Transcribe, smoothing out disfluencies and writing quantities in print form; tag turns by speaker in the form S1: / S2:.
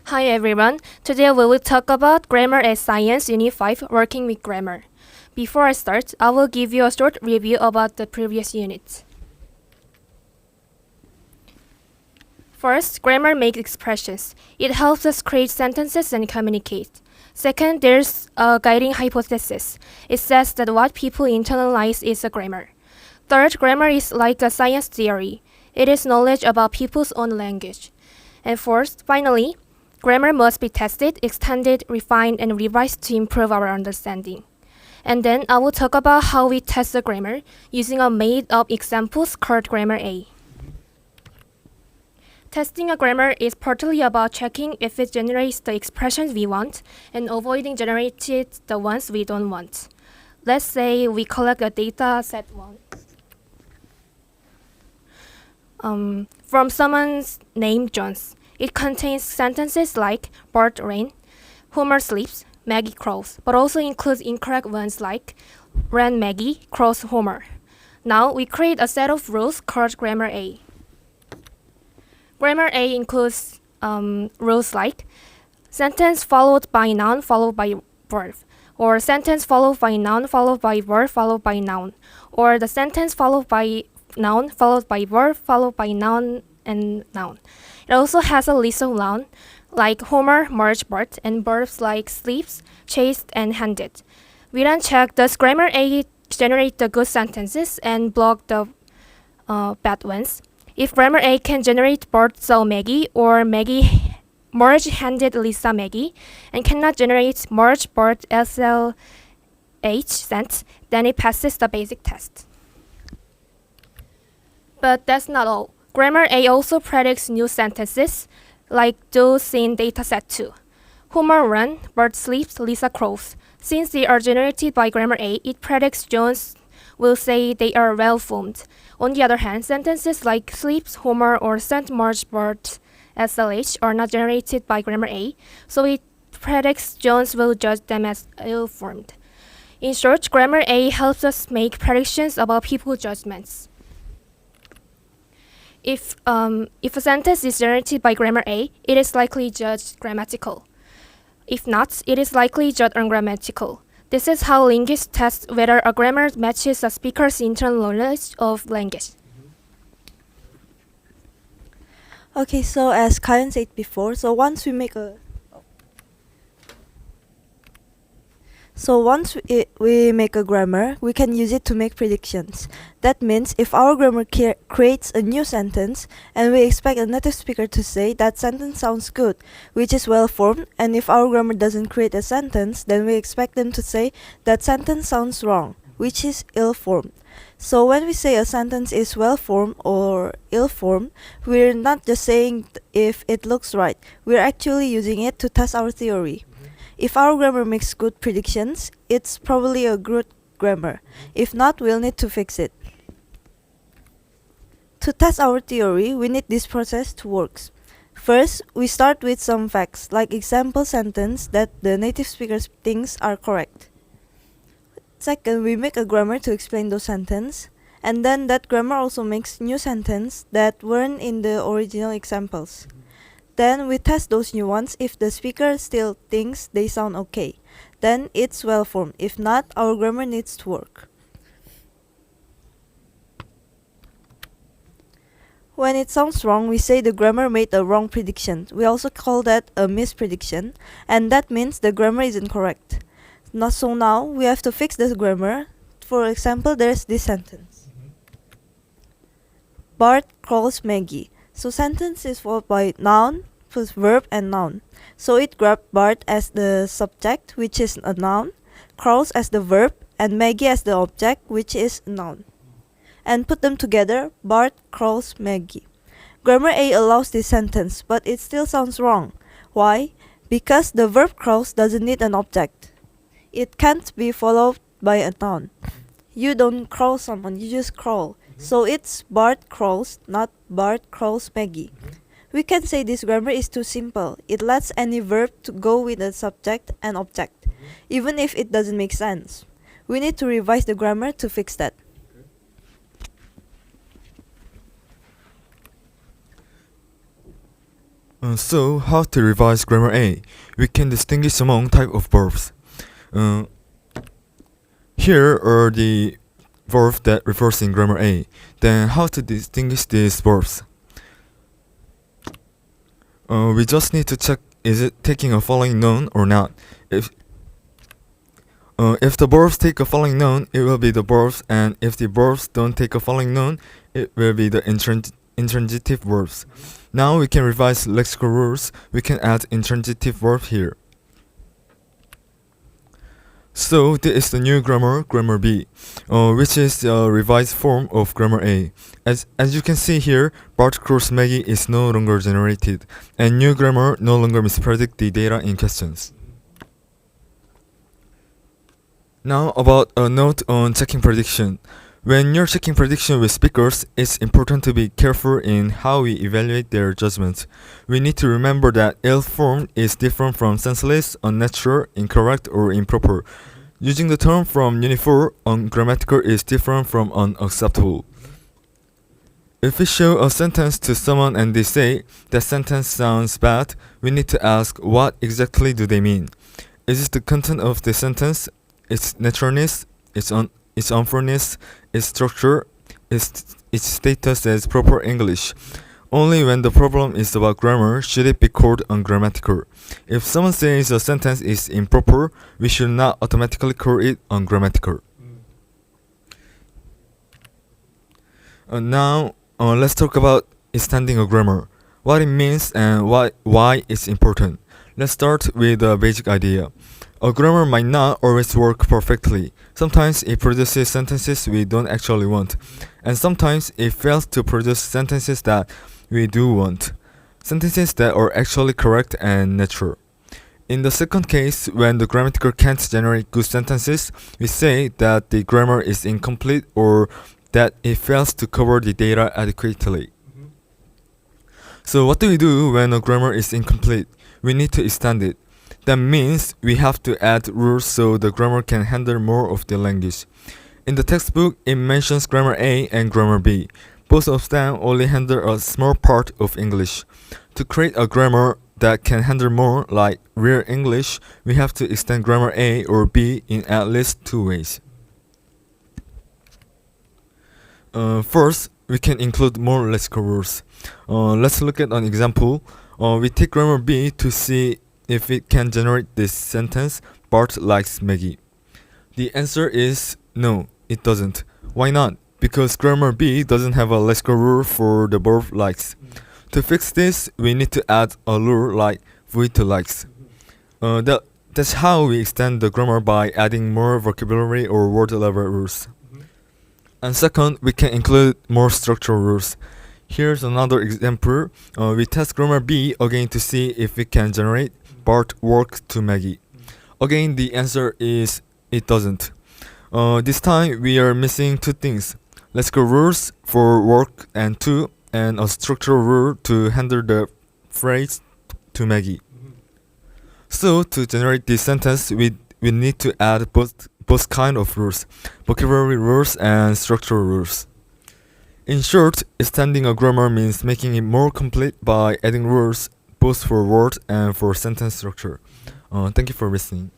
S1: Hi everyone, today we will talk about Grammar as Science Unit 5, Working with Grammar. Before I start, I will give you a short review about the previous units. First, grammar makes expressions. It helps us create sentences and communicate. Second, there's a guiding hypothesis. It says that what people internalize is a grammar. Third, grammar is like a science theory. It is knowledge about people's own language. And fourth, finally, grammar must be tested, extended, refined, and revised to improve our understanding. And then I will talk about how we test the grammar using a made-up examples called Grammar A. Testing a grammar is partly about checking if it generates the expressions we want and avoiding generating the ones we don't want. Let's say we collect a data set 1 from someone's name Jones. It contains sentences like Bart ran, Homer sleeps, Maggie crawls, but also includes incorrect ones like ran Maggie, crawls Homer. Now we create a set of rules called Grammar A. Grammar A includes rules like sentence followed by noun followed by verb, or sentence followed by noun followed by verb followed by noun, or the sentence followed by noun followed by verb followed by noun and noun. It also has a list of nouns like Homer, Marge, Bart, and verbs like sleeps, chased, and handed. We then check does Grammar A generate the good sentences and block the bad ones. If Grammar A can generate Bart saw Maggie or Marge handed Lisa Maggie and cannot generate Marge Bart SLH sent, then it passes the basic test. But that's not all. Grammar A also predicts new sentences, like those in dataset 2. Homer ran, Bart sleeps, Lisa crawls. Since they are generated by Grammar A, it predicts Jones will say they are well-formed. On the other hand, sentences like sleeps, Homer, or sent Marge, Bart, SLH are not generated by Grammar A, so it predicts Jones will judge them as ill-formed. In short, Grammar A helps us make predictions about people's judgments. If a sentence is generated by Grammar A, it is likely judged grammatical. If not, it is likely judged ungrammatical. This is how linguists test whether a grammar matches a speaker's internal knowledge of language.
S2: Okay, so as Kayan said before, once we make a grammar, we can use it to make predictions. That means if our grammar creates a new sentence and we expect a native speaker to say that sentence sounds good, which is well formed, and if our grammar doesn't create a sentence, then we expect them to say that sentence sounds wrong, which is ill formed. So when we say a sentence is well formed or ill formed, we're not just saying if it looks right, we're actually using it to test our theory. If our grammar makes good predictions, it's probably a good grammar. If not, we'll need to fix it. To test our theory, we need this process to work. First, we start with some facts, like example sentence that the native speaker thinks are correct. Second, we make a grammar to explain those sentences, and then that grammar also makes new sentences that weren't in the original examples. Then we test those new ones. If the speaker still thinks they sound okay, then it's well formed. If not, our grammar needs to work. When it sounds wrong, we say the grammar made a wrong prediction. We also call that a misprediction, and that means the grammar is incorrect. So now we have to fix this grammar. For example, there's this sentence. Bart calls Maggie. So sentence is followed by noun plus verb and noun. So it grabbed Bart as the subject, which is a noun, crawls as the verb, and Maggie as the object, which is a noun. And put them together, Bart crawls Maggie. Grammar A allows this sentence, but it still sounds wrong. Why? Because the verb crawls doesn't need an object. It can't be followed by a noun. You don't crawl someone, you just crawl. So it's Bart crawls, not Bart crawls Maggie. We can say this grammar is too simple. It lets any verb to go with a subject and object, even if it doesn't make sense. We need to revise the grammar to fix that.
S3: So, how to revise grammar A? We can distinguish among type of verbs. Here are the verbs that refers in grammar A. Then, how to distinguish these verbs? We just need to check, is it taking a following noun or not. If the verbs take a following noun, it will be the verbs, and if the verbs don't take a following noun, it will be the intransitive verbs. Now we can revise lexical rules. We can add intransitive verb here. So this is the new grammar B, which is the revised form of grammar A. As you can see here, Bart cross Maggie is no longer generated, and new grammar no longer mispredict the data in questions. Now about a note on checking prediction. When you're checking prediction with speakers, it's important to be careful in how we evaluate their judgment. We need to remember that ill-formed is different from senseless, unnatural, incorrect, or improper. Using the term from Unit 4, ungrammatical is different from unacceptable. If we show a sentence to someone and they say, that sentence sounds bad, we need to ask, what exactly do they mean? Is it the content of the sentence, its naturalness, its unfairness, its structure, its status as proper English? Only when the problem is about grammar should it be called ungrammatical. If someone says a sentence is improper, we should not automatically call it ungrammatical. Now, let's talk about extending a grammar, what it means and why it's important. Let's start with the basic idea. A grammar might not always work perfectly. Sometimes it produces sentences we don't actually want, and sometimes it fails to produce sentences that we do want, sentences that are actually correct and natural. In the second case, when the grammatical can't generate good sentences, we say that the grammar is incomplete or that it fails to cover the data adequately. So what do we do when a grammar is incomplete? We need to extend it. That means we have to add rules so the grammar can handle more of the language. In the textbook, it mentions grammar A and grammar B. Both of them only handle a small part of English. To create a grammar that can handle more, like real English, we have to extend grammar A or B in at least two ways. First, we can include more lexical rules. Let's look at an example. We take grammar B to see if it can generate this sentence, Bart likes Maggie. The answer is no, it doesn't. Why not? Because grammar B doesn't have a lexical rule for the verb likes. To fix this, we need to add a rule like V to likes. That's how we extend the grammar by adding more vocabulary or word level rules. And second, we can include more structural rules. Here's another example. We test grammar B again to see if it can generate Bart works to Maggie. Again, the answer is it doesn't. This time we are missing two things: lexical rules for work and a structural rule to handle the phrase to Maggie. So to generate this sentence, we need to add both kind of rules, vocabulary rules and structural rules. In short, extending a grammar means making it more complete by adding rules both for word and for sentence structure. Thank you for listening.